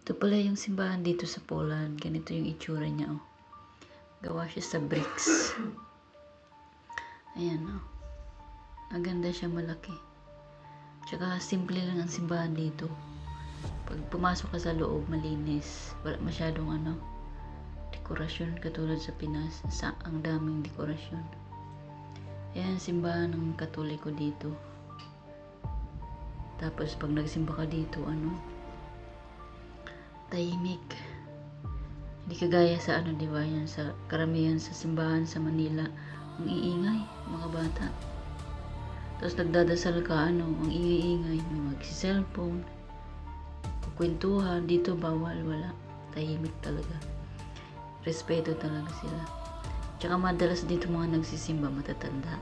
Ito pala yung simbahan dito sa Poland. Ganito yung itsura niya, oh. Gawa siya sa bricks. Ayan, oh. Maganda siya, malaki. Tsaka simple lang ang simbahan dito. Pag pumasok ka sa loob, malinis. Wala masyadong dekorasyon katulad sa Pinas. Ang daming dekorasyon. Ayan, simbahan ng Katoliko dito. Tapos pag nagsimba ka dito, tahimik. Hindi kagaya sa di ba, yan sa karamihan sa simbahan sa Manila, ang iingay, mga bata. Tapos nagdadasal ka, ang ingay-ingay, may magsi-cellphone, kukwentuhan. Dito bawal, wala. Tahimik talaga. Respeto talaga sila. Tsaka madalas dito mga nagsisimba, matatanda.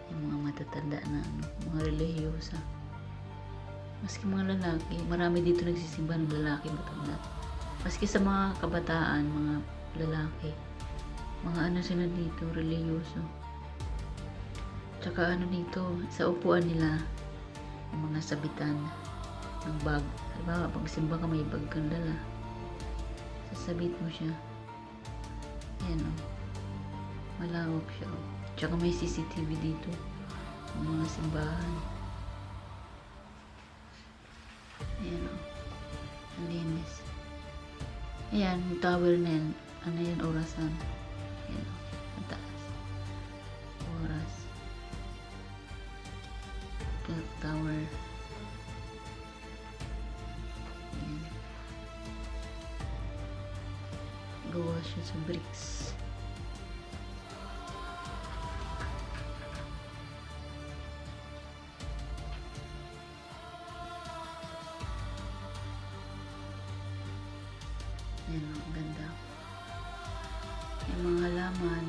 Yung mga matatanda na mga relihiyosa. Maski mga lalaki, marami dito nagsisimba ng lalaki matanda. Maski sa mga kabataan, mga lalaki, mga sila dito, relihiyoso. Tsaka dito, sa upuan nila, yung mga sabitan ng bag. Halimbawa, pag simba ka, may bag kang dala. Sasabit mo siya. Ayan, malawak siya. Tsaka may CCTV dito. Ang mga simbahan. Ayan, ang linis. Ayan, yung tower na yan. Yan, orasan. Ayan, ang taas. Oras. Clock tower. Ayan. Gawa siya sa bricks. Ayan, ang ganda. Yung mga halaman.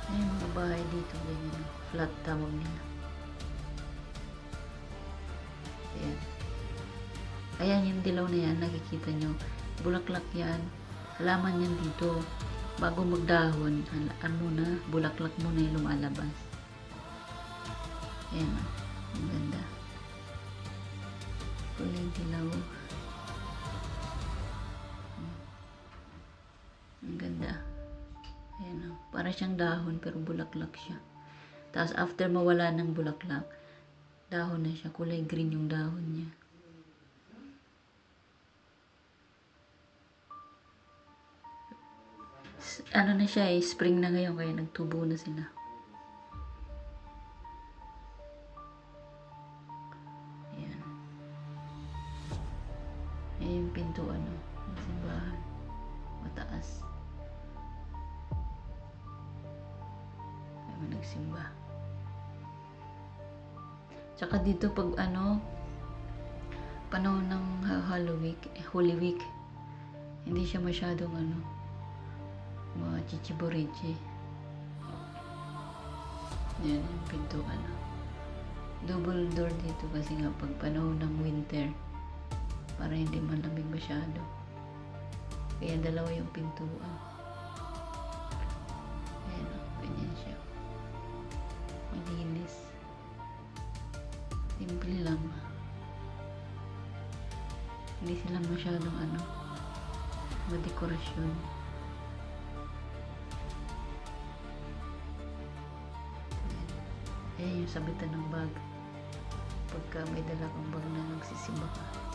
Ayan, mga bahay dito. Ganyan, flat tawag nila. Ayan. Ayan, yung dilaw na yan, nakikita nyo. Bulaklak yan. Halaman yan dito. Bago magdahon, bulaklak muna yung lumalabas. Ayan, ang ganda. Kulay dilaw. Ang ganda. Ayan, para siyang dahon pero bulaklak siya. Tapos after mawala ng bulaklak, dahon na siya. Kulay green yung dahon niya. Na siya spring na ngayon kaya nagtubo na sila. Ayan. Ayan yung pintuan, ng simbahan. Mataas. Kaya nagsimba. Tsaka dito pag panahon ng Holy Week, hindi siya masyadong mga chichiborichi. Yan yung pintuan. Double door dito kasi nga pag panahon ng winter, para hindi malamig masyado. Kaya dalawa yung pintuan. Ayan, ganyan siya. Malinis. Simple lang. Hindi sila masyadong madekorasyon. Ayan yung sabitan ng bag. Pagka may dala kang bag na nagsisimba ka.